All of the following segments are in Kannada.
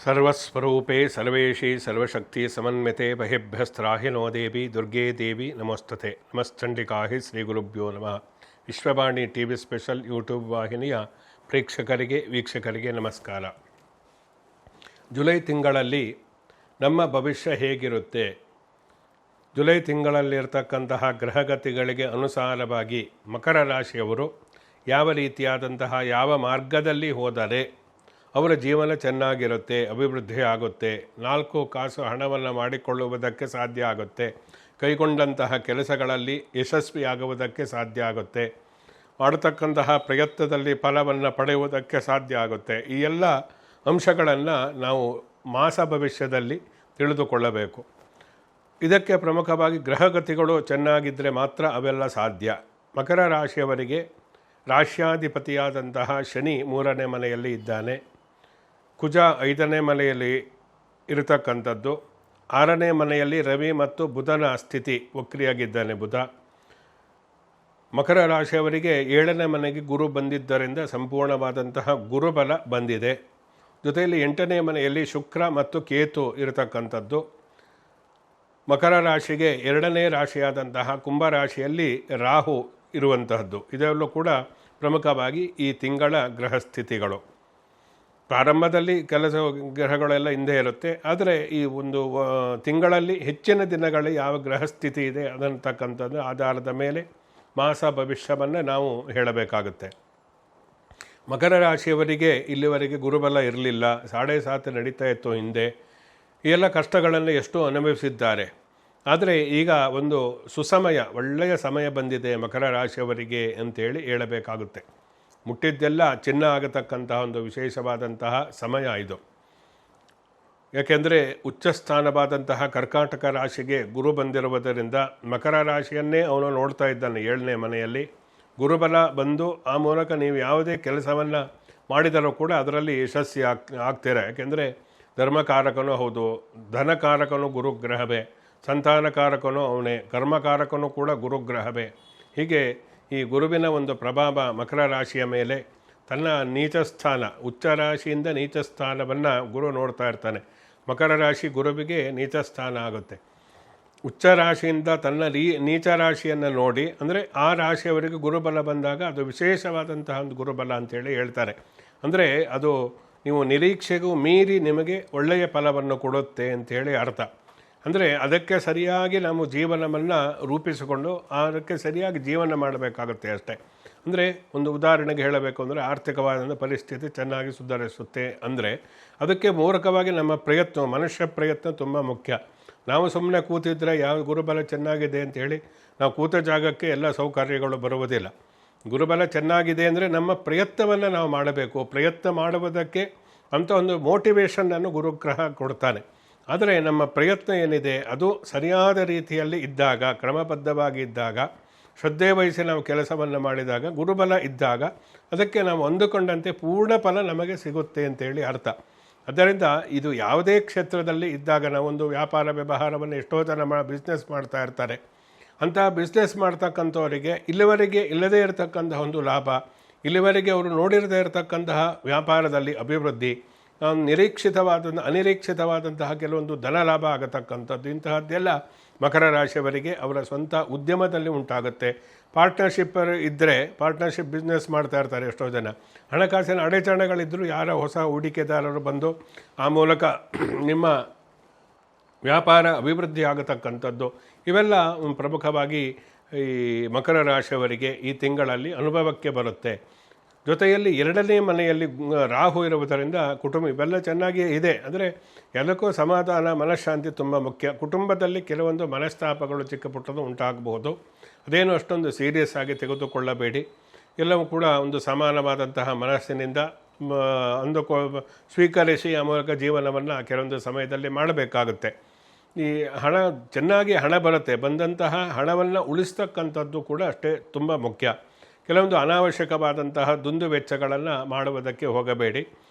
ಸರ್ವಸ್ವರೂಪೇ ಸರ್ವೇಶಿ ಸರ್ವಶಕ್ತಿ ಸಮನ್ವಿತೆ ಬಹಿಭ್ಯಸ್ತ್ರಾಹಿ ನೋ ದೇವಿ ದುರ್ಗೇ ದೇವಿ ನಮೋಸ್ತುತೆ. ನಮಶ್ಚಂಡಿಕಾಹಿ ಶ್ರೀ ಗುರುಭ್ಯೋ ನಮಃ. ವಿಶ್ವವಾಣಿ ಟಿವಿ ಸ್ಪೆಷಲ್ ಯೂಟ್ಯೂಬ್ ವಾಹಿನಿಯ ಪ್ರೇಕ್ಷಕರಿಗೆ ವೀಕ್ಷಕರಿಗೆ ನಮಸ್ಕಾರ. ಜುಲೈ ತಿಂಗಳಲ್ಲಿ ನಮ್ಮ ಭವಿಷ್ಯ ಹೇಗಿರುತ್ತೆ, ಜುಲೈ ತಿಂಗಳಲ್ಲಿರ್ತಕ್ಕಂತಹ ಗ್ರಹಗತಿಗಳಿಗೆ ಅನುಸಾರವಾಗಿ ಮಕರ ರಾಶಿಯವರು ಯಾವ ರೀತಿಯಾದಂತಹ ಯಾವ ಮಾರ್ಗದಲ್ಲಿ ಹೋದರೆ ಅವರ ಜೀವನ ಚೆನ್ನಾಗಿರುತ್ತೆ, ಅಭಿವೃದ್ಧಿ ಆಗುತ್ತೆ, 4 ಕಾಸು ಹಣವನ್ನು ಮಾಡಿಕೊಳ್ಳುವುದಕ್ಕೆ ಸಾಧ್ಯ ಆಗುತ್ತೆ, ಕೈಗೊಂಡಂತಹ ಕೆಲಸಗಳಲ್ಲಿ ಯಶಸ್ವಿಯಾಗುವುದಕ್ಕೆ ಸಾಧ್ಯ ಆಗುತ್ತೆ, ಮಾಡತಕ್ಕಂತಹ ಪ್ರಯತ್ನದಲ್ಲಿ ಫಲವನ್ನು ಪಡೆಯುವುದಕ್ಕೆ ಸಾಧ್ಯ ಆಗುತ್ತೆ. ಈ ಎಲ್ಲ ಅಂಶಗಳನ್ನು ನಾವು ಮಾಸ ಭವಿಷ್ಯದಲ್ಲಿ ತಿಳಿದುಕೊಳ್ಳಬೇಕು. ಇದಕ್ಕೆ ಪ್ರಮುಖವಾಗಿ ಗ್ರಹಗತಿಗಳು ಚೆನ್ನಾಗಿದ್ದರೆ ಮಾತ್ರ ಅವೆಲ್ಲ ಸಾಧ್ಯ. ಮಕರ ರಾಶಿಯವರಿಗೆ ರಾಶ್ಯಾಧಿಪತಿಯಾದಂತಹ ಶನಿ 3ನೇ ಮನೆಯಲ್ಲಿ ಇದ್ದಾನೆ, ಕುಜ 5ನೇ ಮನೆಯಲ್ಲಿ ಇರತಕ್ಕಂಥದ್ದು, 6ನೇ ಮನೆಯಲ್ಲಿ ರವಿ ಮತ್ತು ಬುಧನ ಸ್ಥಿತಿ ವಕ್ರಿಯಾಗಿದ್ದಾನೆ ಬುಧ. ಮಕರ ರಾಶಿಯವರಿಗೆ 7ನೇ ಮನೆಗೆ ಗುರು ಬಂದಿದ್ದರಿಂದ ಸಂಪೂರ್ಣವಾದಂತಹ ಗುರುಬಲ ಬಂದಿದೆ. ಜೊತೆಯಲ್ಲಿ 8ನೇ ಮನೆಯಲ್ಲಿ ಶುಕ್ರ ಮತ್ತು ಕೇತು ಇರತಕ್ಕಂಥದ್ದು. ಮಕರ ರಾಶಿಗೆ 2ನೇ ರಾಶಿಯಾದಂತಹ ಕುಂಭರಾಶಿಯಲ್ಲಿ ರಾಹು ಇರುವಂತಹದ್ದು. ಇದೆಲ್ಲೂ ಕೂಡ ಪ್ರಮುಖವಾಗಿ ಈ ತಿಂಗಳ ಗ್ರಹಸ್ಥಿತಿಗಳು. ಪ್ರಾರಂಭದಲ್ಲಿ ಕೆಲಸ ಗ್ರಹಗಳೆಲ್ಲ ಹಿಂದೆ ಇರುತ್ತೆ, ಆದರೆ ಈ ಒಂದು ತಿಂಗಳಲ್ಲಿ ಹೆಚ್ಚಿನ ದಿನಗಳಲ್ಲಿ ಯಾವ ಗ್ರಹಸ್ಥಿತಿ ಇದೆ ಅದನ್ನತಕ್ಕಂಥದ್ದು ಆಧಾರದ ಮೇಲೆ ಮಾಸ ಭವಿಷ್ಯವನ್ನು ನಾವು ಹೇಳಬೇಕಾಗುತ್ತೆ. ಮಕರ ರಾಶಿಯವರಿಗೆ ಇಲ್ಲಿವರೆಗೆ ಗುರುಬಲ ಇರಲಿಲ್ಲ, 7.5 ನಡೀತಾ ಇತ್ತು ಹಿಂದೆ. ಈ ಎಲ್ಲ ಕಷ್ಟಗಳನ್ನು ಎಷ್ಟು ಅನುಭವಿಸಿದ್ದಾರೆ. ಆದರೆ ಈಗ ಒಂದು ಸುಸಮಯ, ಒಳ್ಳೆಯ ಸಮಯ ಬಂದಿದೆ ಮಕರ ರಾಶಿಯವರಿಗೆ ಅಂತೇಳಿ ಹೇಳಬೇಕಾಗುತ್ತೆ. ಮುಟ್ಟಿದ್ದೆಲ್ಲ ಚಿನ್ನ ಆಗತಕ್ಕಂತಹ ಒಂದು ವಿಶೇಷವಾದಂತಹ ಸಮಯ ಇದು. ಯಾಕೆಂದರೆ ಉಚ್ಚಸ್ಥಾನವಾದಂತಹ ಕರ್ಕಾಟಕ ರಾಶಿಗೆ ಗುರು ಬಂದಿರುವುದರಿಂದ ಮಕರ ರಾಶಿಯನ್ನೇ ಅವನು ನೋಡ್ತಾ ಇದ್ದಾನೆ 7ನೇ ಮನೆಯಲ್ಲಿ. ಗುರುಬಲ ಬಂದು ಆ ಮೂಲಕ ನೀವು ಯಾವುದೇ ಕೆಲಸವನ್ನು ಮಾಡಿದರೂ ಕೂಡ ಅದರಲ್ಲಿ ಯಶಸ್ವಿ ಆಗ್ತೀರ. ಯಾಕೆಂದರೆ ಧರ್ಮಕಾರಕನೂ ಹೌದು, ಧನಕಾರಕನೂ ಗುರುಗ್ರಹವೇ, ಸಂತಾನಕಾರಕನೂ ಅವನೇ, ಕರ್ಮಕಾರಕನೂ ಕೂಡ ಗುರುಗ್ರಹವೇ. ಹೀಗೆ ಈ ಗುರುವಿನ ಒಂದು ಪ್ರಭಾವ ಮಕರ ರಾಶಿಯ ಮೇಲೆ ತನ್ನ ನೀಚ ಸ್ಥಾನ, ಉಚ್ಚ ರಾಶಿಯಿಂದ ನೀಚ ಸ್ಥಾನವನ್ನು ಗುರು ನೋಡ್ತಾ ಇರ್ತಾನೆ. ಮಕರ ರಾಶಿ ಗುರುವಿಗೆ ನೀಚ ಸ್ಥಾನ ಆಗುತ್ತೆ. ಉಚ್ಚ ರಾಶಿಯಿಂದ ತನ್ನ ನೀಚ ರಾಶಿಯನ್ನು ನೋಡಿ, ಅಂದರೆ ಆ ರಾಶಿಯವರಿಗೆ ಗುರುಬಲ ಬಂದಾಗ ಅದು ವಿಶೇಷವಾದಂತಹ ಒಂದು ಗುರುಬಲ ಅಂತೇಳಿ ಹೇಳ್ತಾರೆ. ಅಂದರೆ ಅದು ನೀವು ನಿರೀಕ್ಷೆಗೂ ಮೀರಿ ನಿಮಗೆ ಒಳ್ಳೆಯ ಫಲವನ್ನು ಕೊಡುತ್ತೆ ಅಂಥೇಳಿ ಅರ್ಥ. ಅಂದರೆ ಅದಕ್ಕೆ ಸರಿಯಾಗಿ ನಾವು ಜೀವನವನ್ನು ರೂಪಿಸಿಕೊಂಡು ಅದಕ್ಕೆ ಸರಿಯಾಗಿ ಜೀವನ ಮಾಡಬೇಕಾಗುತ್ತೆ ಅಷ್ಟೇ. ಅಂದರೆ ಒಂದು ಉದಾಹರಣೆಗೆ ಹೇಳಬೇಕು ಅಂದರೆ ಆರ್ಥಿಕವಾದ ಪರಿಸ್ಥಿತಿ ಚೆನ್ನಾಗಿ ಸುಧಾರಿಸುತ್ತೆ ಅಂದರೆ ಅದಕ್ಕೆ ಮೂರಕವಾಗಿ ನಮ್ಮ ಪ್ರಯತ್ನ, ಮನುಷ್ಯ ಪ್ರಯತ್ನ ತುಂಬ ಮುಖ್ಯ. ನಾವು ಸುಮ್ಮನೆ ಕೂತಿದ್ರೆ ಯಾವ ಗುರುಬಲ ಚೆನ್ನಾಗಿದೆ ಅಂಥೇಳಿ ನಾವು ಕೂತ ಜಾಗಕ್ಕೆ ಎಲ್ಲ ಸೌಕರ್ಯಗಳು ಬರುವುದಿಲ್ಲ. ಗುರುಬಲ ಚೆನ್ನಾಗಿದೆ ಅಂದರೆ ನಮ್ಮ ಪ್ರಯತ್ನವನ್ನು ನಾವು ಮಾಡಬೇಕು. ಪ್ರಯತ್ನ ಮಾಡುವುದಕ್ಕೆ ಅಂತ ಒಂದು ಮೋಟಿವೇಶನ್ನನ್ನು ಗುರುಗ್ರಹ ಕೊಡ್ತಾನೆ. ಆದರೆ ನಮ್ಮ ಪ್ರಯತ್ನ ಏನಿದೆ ಅದು ಸರಿಯಾದ ರೀತಿಯಲ್ಲಿ ಇದ್ದಾಗ, ಕ್ರಮಬದ್ಧವಾಗಿ ಇದ್ದಾಗ, ಶ್ರದ್ಧೆ ವಹಿಸಿ ನಾವು ಕೆಲಸವನ್ನು ಮಾಡಿದಾಗ, ಗುರುಬಲ ಇದ್ದಾಗ ಅದಕ್ಕೆ ನಾವು ಅಂದುಕೊಂಡಂತೆ ಪೂರ್ಣ ಫಲ ನಮಗೆ ಸಿಗುತ್ತೆ ಅಂತೇಳಿ ಅರ್ಥ. ಆದ್ದರಿಂದ ಇದು ಯಾವುದೇ ಕ್ಷೇತ್ರದಲ್ಲಿ ಇದ್ದಾಗ ನಾವೊಂದು ವ್ಯಾಪಾರ ವ್ಯವಹಾರವನ್ನು ಎಷ್ಟೋ ಜನ ಬಿಸ್ನೆಸ್ ಮಾಡ್ತಾ ಇರ್ತಾರೆ. ಅಂತಹ ಬಿಸ್ನೆಸ್ ಮಾಡ್ತಕ್ಕಂಥವರಿಗೆ ಇಲ್ಲಿವರೆಗೆ ಇಲ್ಲದೇ ಇರತಕ್ಕಂತಹ ಒಂದು ಲಾಭ, ಇಲ್ಲಿವರೆಗೆ ಅವರು ನೋಡಿರದೇ ಇರತಕ್ಕಂತಹ ವ್ಯಾಪಾರದಲ್ಲಿ ಅಭಿವೃದ್ಧಿ, ಅನಿರೀಕ್ಷಿತವಾದಂತಹ ಕೆಲವೊಂದು ಧನ ಲಾಭ ಆಗತಕ್ಕಂಥದ್ದು, ಇಂತಹದ್ದೆಲ್ಲ ಮಕರ ರಾಶಿಯವರಿಗೆ ಅವರ ಸ್ವಂತ ಉದ್ಯಮದಲ್ಲಿ ಉಂಟಾಗುತ್ತೆ. ಪಾರ್ಟ್ನರ್ಶಿಪ್ ಇದ್ದರೆ ಪಾರ್ಟ್ನರ್ಶಿಪ್ ಬಿಸ್ನೆಸ್ ಮಾಡ್ತಾ ಇರ್ತಾರೆ ಎಷ್ಟೋ ಜನ. ಹಣಕಾಸಿನ ಅಡೆತಡೆಗಳಿದ್ದರೂ ಯಾರ ಹೊಸ ಹೂಡಿಕೆದಾರರು ಬಂದು ಆ ಮೂಲಕ ನಿಮ್ಮ ವ್ಯಾಪಾರ ಅಭಿವೃದ್ಧಿ ಆಗತಕ್ಕಂಥದ್ದು ಇವೆಲ್ಲ ಪ್ರಮುಖವಾಗಿ ಈ ಮಕರ ರಾಶಿಯವರಿಗೆ ಈ ತಿಂಗಳಲ್ಲಿ ಅನುಭವಕ್ಕೆ ಬರುತ್ತೆ. ಜೊತೆಯಲ್ಲಿ 2ನೇ ಮನೆಯಲ್ಲಿ ರಾಹು ಇರುವುದರಿಂದ ಕುಟುಂಬ ಇವೆಲ್ಲ ಚೆನ್ನಾಗಿಯೇ ಇದೆ. ಅಂದರೆ ಎಲ್ಲಕ್ಕೂ ಸಮಾಧಾನ, ಮನಃಶಾಂತಿ ತುಂಬ ಮುಖ್ಯ. ಕುಟುಂಬದಲ್ಲಿ ಕೆಲವೊಂದು ಮನಸ್ತಾಪಗಳು ಚಿಕ್ಕ ಪುಟ್ಟದು ಉಂಟಾಗಬಹುದು. ಅದೇನು ಅಷ್ಟೊಂದು ಸೀರಿಯಸ್ ಆಗಿ ತೆಗೆದುಕೊಳ್ಳಬೇಡಿ. ಎಲ್ಲವೂ ಕೂಡ ಒಂದು ಸಮಾನವಾದಂತಹ ಮನಸ್ಸಿನಿಂದ ಸ್ವೀಕರಿಸಿ ಆ ಮೂಲಕ ಜೀವನವನ್ನು ಕೆಲವೊಂದು ಸಮಯದಲ್ಲಿ ಮಾಡಬೇಕಾಗುತ್ತೆ. ಈ ಚೆನ್ನಾಗಿ ಹಣ ಬರುತ್ತೆ, ಬಂದಂತಹ ಹಣವನ್ನು ಉಳಿಸ್ತಕ್ಕಂಥದ್ದು ಕೂಡ ಅಷ್ಟೇ ತುಂಬ ಮುಖ್ಯ. ಕೆಲವೊಂದು ಅನಾವಶ್ಯಕವಾದಂತಹ ದುಂದು ವೆಚ್ಚಗಳನ್ನು ಮಾಡುವುದಕ್ಕೆ ಹೋಗಬೇಡಿ.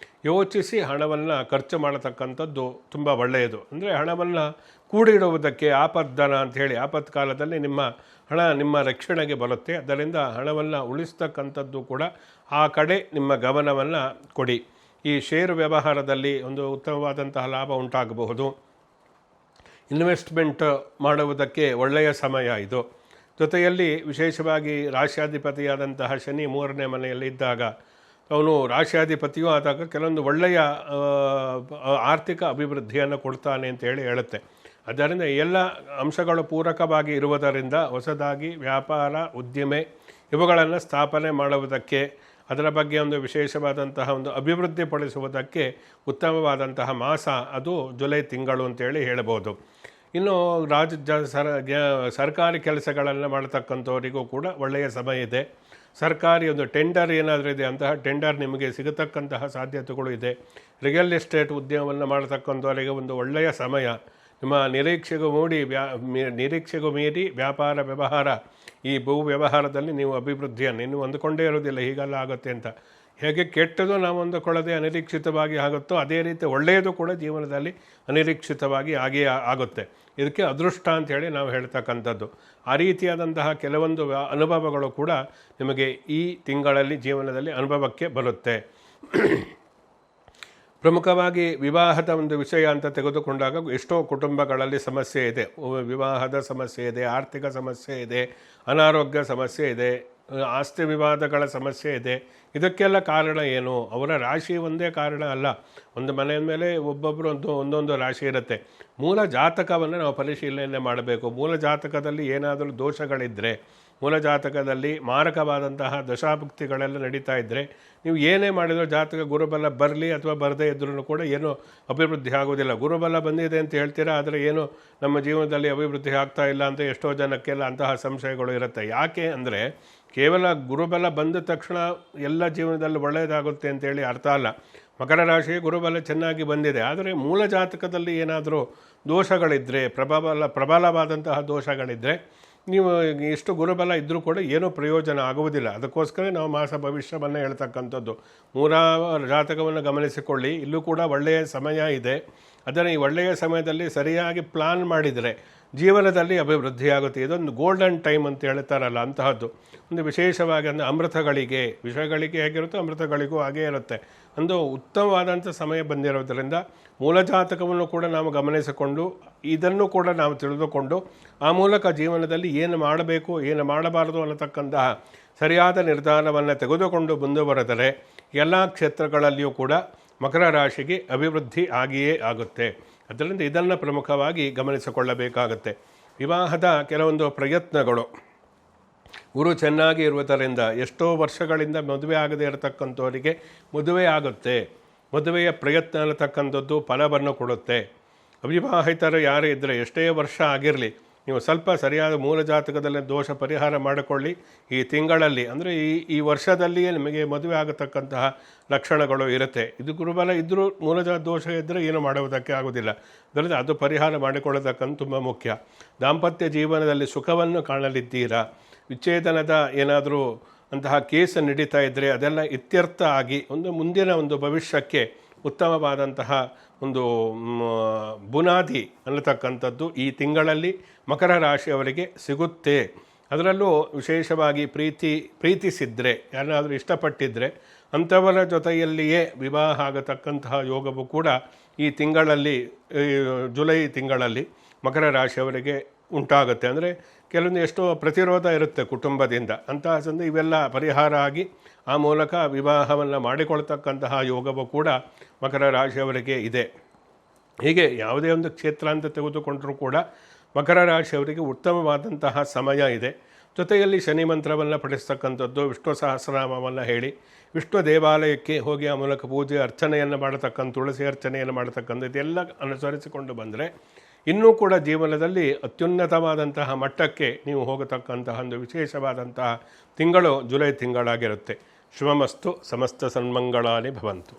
ಯೋಚಿಸಿ ಹಣವನ್ನು ಖರ್ಚು ಮಾಡತಕ್ಕಂಥದ್ದು ತುಂಬ ಒಳ್ಳೆಯದು. ಅಂದರೆ ಹಣವನ್ನು ಕೂಡಿಡುವುದಕ್ಕೆ ಆಪದ್ದನ ಅಂಥೇಳಿ, ಆಪತ್ಕಾಲದಲ್ಲಿ ನಿಮ್ಮ ಹಣ ನಿಮ್ಮ ರಕ್ಷಣೆಗೆ ಬರುತ್ತೆ. ಅದರಿಂದ ಹಣವನ್ನು ಉಳಿಸ್ತಕ್ಕಂಥದ್ದು ಕೂಡ ಆ ಕಡೆ ನಿಮ್ಮ ಗಮನವನ್ನು ಕೊಡಿ. ಈ ಷೇರು ವ್ಯವಹಾರದಲ್ಲಿ ಒಂದು ಉತ್ತಮವಾದಂತಹ ಲಾಭ ಉಂಟಾಗಬಹುದು. ಇನ್ವೆಸ್ಟ್ಮೆಂಟ್ ಮಾಡುವುದಕ್ಕೆ ಒಳ್ಳೆಯ ಸಮಯ ಇದು. ಜೊತೆಯಲ್ಲಿ ವಿಶೇಷವಾಗಿ ರಾಶ್ಯಾಧಿಪತಿಯಾದಂತಹ ಶನಿ 3ನೇ ಮನೆಯಲ್ಲಿ ಇದ್ದಾಗ, ಅವನು ರಾಶ್ಯಾಧಿಪತಿಯೂ ಆದಾಗ ಕೆಲವೊಂದು ಒಳ್ಳೆಯ ಆರ್ಥಿಕ ಅಭಿವೃದ್ಧಿಯನ್ನು ಕೊಡ್ತಾನೆ ಅಂತ ಹೇಳುತ್ತೆ. ಆದ್ದರಿಂದ ಎಲ್ಲ ಅಂಶಗಳು ಪೂರಕವಾಗಿ ಇರುವುದರಿಂದ ಹೊಸದಾಗಿ ವ್ಯಾಪಾರ, ಉದ್ದಿಮೆ ಇವುಗಳನ್ನು ಸ್ಥಾಪನೆ ಮಾಡುವುದಕ್ಕೆ, ಅದರ ಬಗ್ಗೆ ಒಂದು ವಿಶೇಷವಾದಂತಹ ಒಂದು ಅಭಿವೃದ್ಧಿ ಪಡಿಸುವುದಕ್ಕೆ ಉತ್ತಮವಾದಂತಹ ಮಾಸ ಅದು ಜುಲೈ ತಿಂಗಳು ಅಂತೇಳಿ ಹೇಳ್ಬೋದು. ಇನ್ನು ಸರ್ಕಾರಿ ಕೆಲಸಗಳನ್ನು ಮಾಡತಕ್ಕಂಥವರಿಗೂ ಕೂಡ ಒಳ್ಳೆಯ ಸಮಯ ಇದೆ. ಸರ್ಕಾರಿ ಒಂದು ಟೆಂಡರ್ ಏನಾದರೂ ಇದೆ, ಅಂತಹ ಟೆಂಡರ್ ನಿಮಗೆ ಸಿಗತಕ್ಕಂತಹ ಸಾಧ್ಯತೆಗಳು ಇದೆ. ರಿಯಲ್ ಎಸ್ಟೇಟ್ ಉದ್ಯಮವನ್ನು ಮಾಡತಕ್ಕಂಥವರಿಗೆ ಒಂದು ಒಳ್ಳೆಯ ಸಮಯ. ನಿಮ್ಮ ನಿರೀಕ್ಷೆಗೂ ಮೀರಿ ವ್ಯಾಪಾರ ವ್ಯವಹಾರ, ಈ ಭೂ ವ್ಯವಹಾರದಲ್ಲಿ ನೀವು ಅಭಿವೃದ್ಧಿಯನ್ನು ಇನ್ನೂ ಅಂದುಕೊಂಡೇ ಇರೋದಿಲ್ಲ ಹೀಗೆಲ್ಲ ಆಗುತ್ತೆ ಅಂತ. ಹೇಗೆ ಕೆಟ್ಟದು ನಾವು ಅಂದುಕೊಳ್ಳದೆ ಅನಿರೀಕ್ಷಿತವಾಗಿ ಆಗುತ್ತೋ, ಅದೇ ರೀತಿ ಒಳ್ಳೆಯದು ಕೂಡ ಜೀವನದಲ್ಲಿ ಅನಿರೀಕ್ಷಿತವಾಗಿ ಆಗಿಯೇ ಆಗುತ್ತೆ. ಇದಕ್ಕೆ ಅದೃಷ್ಟ ಅಂಥೇಳಿ ನಾವು ಹೇಳ್ತಕ್ಕಂಥದ್ದು. ಆ ರೀತಿಯಾದಂತಹ ಕೆಲವೊಂದು ಅನುಭವಗಳು ಕೂಡ ನಿಮಗೆ ಈ ತಿಂಗಳಲ್ಲಿ ಜೀವನದಲ್ಲಿ ಅನುಭವಕ್ಕೆ ಬರುತ್ತೆ. ಪ್ರಮುಖವಾಗಿ ವಿವಾಹದ ಒಂದು ವಿಷಯ ಅಂತ ತೆಗೆದುಕೊಂಡಾಗ ಎಷ್ಟೋ ಕುಟುಂಬಗಳಲ್ಲಿ ಸಮಸ್ಯೆ ಇದೆ. ವಿವಾಹದ ಸಮಸ್ಯೆ ಇದೆ, ಆರ್ಥಿಕ ಸಮಸ್ಯೆ ಇದೆ, ಅನಾರೋಗ್ಯ ಸಮಸ್ಯೆ ಇದೆ, ಆಸ್ತಿ ವಿವಾದಗಳ ಸಮಸ್ಯೆ ಇದೆ. ಇದಕ್ಕೆಲ್ಲ ಕಾರಣ ಏನು? ಅವರ ರಾಶಿ ಒಂದೇ ಕಾರಣ ಅಲ್ಲ. ಒಂದು ಮನೆಯ ಮೇಲೆ ಒಬ್ಬೊಬ್ಬರು ಒಂದೊಂದು ರಾಶಿ ಇರುತ್ತೆ. ಮೂಲ ಜಾತಕವನ್ನು ನಾವು ಪರಿಶೀಲನೆ ಮಾಡಬೇಕು. ಮೂಲ ಜಾತಕದಲ್ಲಿ ಏನಾದರೂ ದೋಷಗಳಿದ್ದರೆ, ಮೂಲ ಜಾತಕದಲ್ಲಿ ಮಾರಕವಾದಂತಹ ದಶಾಭುಕ್ತಿಗಳೆಲ್ಲ ನಡೀತಾ ಇದ್ದರೆ, ನೀವು ಏನೇ ಮಾಡಿದರೂ ಜಾತಕ ಗುರುಬಲ ಬರಲಿ ಅಥವಾ ಬರದೇ ಇದ್ರೂ ಕೂಡ ಏನೂ ಅಭಿವೃದ್ಧಿ ಆಗೋದಿಲ್ಲ. ಗುರುಬಲ ಬಂದಿದೆ ಅಂತ ಹೇಳ್ತೀರಾ, ಆದರೆ ಏನು ನಮ್ಮ ಜೀವನದಲ್ಲಿ ಅಭಿವೃದ್ಧಿ ಆಗ್ತಾ ಇಲ್ಲ ಅಂತ ಎಷ್ಟೋ ಜನಕ್ಕೆಲ್ಲ ಅಂತಹ ಸಂಶಯಗಳು ಇರುತ್ತೆ. ಯಾಕೆ ಅಂದರೆ ಕೇವಲ ಗುರುಬಲ ಬಂದ ತಕ್ಷಣ ಎಲ್ಲ ಜೀವನದಲ್ಲಿ ಒಳ್ಳೆಯದಾಗುತ್ತೆ ಅಂತೇಳಿ ಅರ್ಥ ಅಲ್ಲ. ಮಕರ ರಾಶಿ ಗುರುಬಲ ಚೆನ್ನಾಗಿ ಬಂದಿದೆ, ಆದರೆ ಮೂಲ ಜಾತಕದಲ್ಲಿ ಏನಾದರೂ ದೋಷಗಳಿದ್ದರೆ, ಪ್ರಬಲವಾದಂತಹ ದೋಷಗಳಿದ್ದರೆ, ನೀವು ಎಷ್ಟು ಗುರುಬಲ ಇದ್ದರೂ ಕೂಡ ಏನೂ ಪ್ರಯೋಜನ ಆಗುವುದಿಲ್ಲ. ಅದಕ್ಕೋಸ್ಕರ ನಾವು ಮಾಸ ಭವಿಷ್ಯವನ್ನು ಹೇಳ್ತಕ್ಕಂಥದ್ದು. ಮೂಲ ಜಾತಕವನ್ನು ಗಮನಿಸಿಕೊಳ್ಳಿ. ಇಲ್ಲೂ ಕೂಡ ಒಳ್ಳೆಯ ಸಮಯ ಇದೆ. ಅದನ್ನು ಈ ಒಳ್ಳೆಯ ಸಮಯದಲ್ಲಿ ಸರಿಯಾಗಿ ಪ್ಲಾನ್ ಮಾಡಿದರೆ ಜೀವನದಲ್ಲಿ ಅಭಿವೃದ್ಧಿಯಾಗುತ್ತೆ. ಇದೊಂದು ಗೋಲ್ಡನ್ ಟೈಮ್ ಅಂತ ಹೇಳ್ತಾರಲ್ಲ, ಅಂತಹದ್ದು ಒಂದು ವಿಶೇಷವಾಗಿ ಅಂದರೆ ಅಮೃತಗಳಿಗೆ, ವಿಷಯಗಳಿಗೆ ಹೇಗಿರುತ್ತೋ ಅಮೃತಗಳಿಗೂ ಹಾಗೇ ಇರುತ್ತೆ. ಒಂದು ಉತ್ತಮವಾದಂಥ ಸಮಯ ಬಂದಿರೋದರಿಂದ ಮೂಲ ಜಾತಕವನ್ನು ಕೂಡ ನಾವು ಗಮನಿಸಿಕೊಂಡು, ಇದನ್ನು ಕೂಡ ನಾವು ತಿಳಿದುಕೊಂಡು, ಆ ಮೂಲಕ ಜೀವನದಲ್ಲಿ ಏನು ಮಾಡಬೇಕು ಏನು ಮಾಡಬಾರದು ಅನ್ನತಕ್ಕಂತಹ ಸರಿಯಾದ ನಿರ್ಧಾರವನ್ನು ತೆಗೆದುಕೊಂಡು ಮುಂದುವರೆದರೆ ಎಲ್ಲ ಕ್ಷೇತ್ರಗಳಲ್ಲಿಯೂ ಕೂಡ ಮಕರ ರಾಶಿಗೆ ಅಭಿವೃದ್ಧಿ ಆಗಿಯೇ ಆಗುತ್ತೆ. ಅದರಿಂದ ಇದನ್ನು ಪ್ರಮುಖವಾಗಿ ಗಮನಿಸಿಕೊಳ್ಳಬೇಕಾಗತ್ತೆ. ವಿವಾಹದ ಕೆಲವೊಂದು ಪ್ರಯತ್ನಗಳು, ಗುರು ಚೆನ್ನಾಗಿ ಇರುವುದರಿಂದ ಎಷ್ಟೋ ವರ್ಷಗಳಿಂದ ಮದುವೆ ಆಗದೇ ಇರತಕ್ಕಂಥವರಿಗೆ ಮದುವೆ ಆಗುತ್ತೆ. ಮದುವೆಯ ಪ್ರಯತ್ನ ಅನ್ನತಕ್ಕಂಥದ್ದು ಫಲವನ್ನು ಕೊಡುತ್ತೆ. ಅವಿವಾಹಿತರು ಯಾರೇ ಇದ್ದರೆ ಎಷ್ಟೇ ವರ್ಷ ಆಗಿರಲಿ, ನೀವು ಸ್ವಲ್ಪ ಸರಿಯಾದ ಮೂಲ ಜಾತಕದಲ್ಲಿ ದೋಷ ಪರಿಹಾರ ಮಾಡಿಕೊಳ್ಳಿ. ಈ ತಿಂಗಳಲ್ಲಿ ಅಂದರೆ ಈ ವರ್ಷದಲ್ಲಿಯೇ ನಿಮಗೆ ಮದುವೆ ಆಗತಕ್ಕಂತಹ ಲಕ್ಷಣಗಳು ಇರುತ್ತೆ. ಇದು ಗುರುಬಲ ಇದ್ದರೂ ಮೂಲ ದೋಷ ಇದ್ದರೆ ಏನು ಮಾಡುವುದಕ್ಕೆ ಆಗೋದಿಲ್ಲ. ಅದರಿಂದ ಅದು ಪರಿಹಾರ ಮಾಡಿಕೊಳ್ಳತಕ್ಕಂಥ ತುಂಬ ಮುಖ್ಯ. ದಾಂಪತ್ಯ ಜೀವನದಲ್ಲಿ ಸುಖವನ್ನು ಕಾಣಲಿದ್ದೀರಾ. ವಿಚ್ಛೇದನದ ಏನಾದರೂ ಅಂತಹ ಕೇಸ್ ನಡೀತಾ ಇದ್ದರೆ ಅದೆಲ್ಲ ಇತ್ಯರ್ಥ ಆಗಿ ಮುಂದಿನ ಒಂದು ಭವಿಷ್ಯಕ್ಕೆ ಉತ್ತಮವಾದಂತಹ ಒಂದು ಬುನಾದಿ ಅನ್ನತಕ್ಕಂಥದ್ದು ಈ ತಿಂಗಳಲ್ಲಿ ಮಕರ ರಾಶಿಯವರಿಗೆ ಸಿಗುತ್ತೆ. ಅದರಲ್ಲೂ ವಿಶೇಷವಾಗಿ ಪ್ರೀತಿಸಿದರೆ, ಯಾರಾದರೂ ಇಷ್ಟಪಟ್ಟಿದ್ದರೆ ಅಂಥವರ ಜೊತೆಯಲ್ಲಿಯೇ ವಿವಾಹ ಆಗತಕ್ಕಂತಹ ಯೋಗವು ಕೂಡ ಈ ತಿಂಗಳಲ್ಲಿ, ಜುಲೈ ತಿಂಗಳಲ್ಲಿ ಮಕರ ರಾಶಿಯವರಿಗೆ ಉಂಟಾಗುತ್ತೆ. ಅಂದರೆ ಕೆಲವೊಂದು ಎಷ್ಟೋ ಪ್ರತಿರೋಧ ಇರುತ್ತೆ ಕುಟುಂಬದಿಂದ. ಅಂತಹ ಸಂದರ್ಭ ಇವೆಲ್ಲ ಪರಿಹಾರ ಆಗಿ ಆ ಮೂಲಕ ವಿವಾಹವನ್ನು ಮಾಡಿಕೊಳ್ತಕ್ಕಂತಹ ಯೋಗವು ಕೂಡ ಮಕರ ರಾಶಿಯವರಿಗೆ ಇದೆ. ಹೀಗೆ ಯಾವುದೇ ಒಂದು ಕ್ಷೇತ್ರ ಅಂತ ತೆಗೆದುಕೊಂಡರೂ ಕೂಡ ಮಕರ ರಾಶಿಯವರಿಗೆ ಉತ್ತಮವಾದಂತಹ ಸಮಯ ಇದೆ. ಜೊತೆಯಲ್ಲಿ ಶನಿ ಮಂತ್ರವನ್ನು ಪಠಿಸ್ತಕ್ಕಂಥದ್ದು, ವಿಷ್ಣು ಸಹಸ್ರನಾಮವನ್ನು ಹೇಳಿ ವಿಷ್ಣು ದೇವಾಲಯಕ್ಕೆ ಹೋಗಿ ಆ ಮೂಲಕ ಪೂಜೆ ಅರ್ಚನೆಯನ್ನು ಮಾಡತಕ್ಕಂಥ, ತುಳಸಿ ಅರ್ಚನೆಯನ್ನು ಮಾಡತಕ್ಕಂಥ ಇದೆಲ್ಲ ಅನುಸರಿಸಿಕೊಂಡು ಬಂದರೆ ಇನ್ನೂ ಕೂಡ ಜೀವನದಲ್ಲಿ ಅತ್ಯುನ್ನತವಾದಂತಹ ಮಟ್ಟಕ್ಕೆ ನೀವು ಹೋಗತಕ್ಕಂತಹ ಒಂದು ವಿಶೇಷವಾದಂತಹ ತಿಂಗಳು ಜುಲೈ ತಿಂಗಳಾಗಿರುತ್ತೆ. ಶುಭಮಸ್ತು. ಸಮಸ್ತ ಸನ್ಮಂಗಳಾನಿ ಭವಂತು.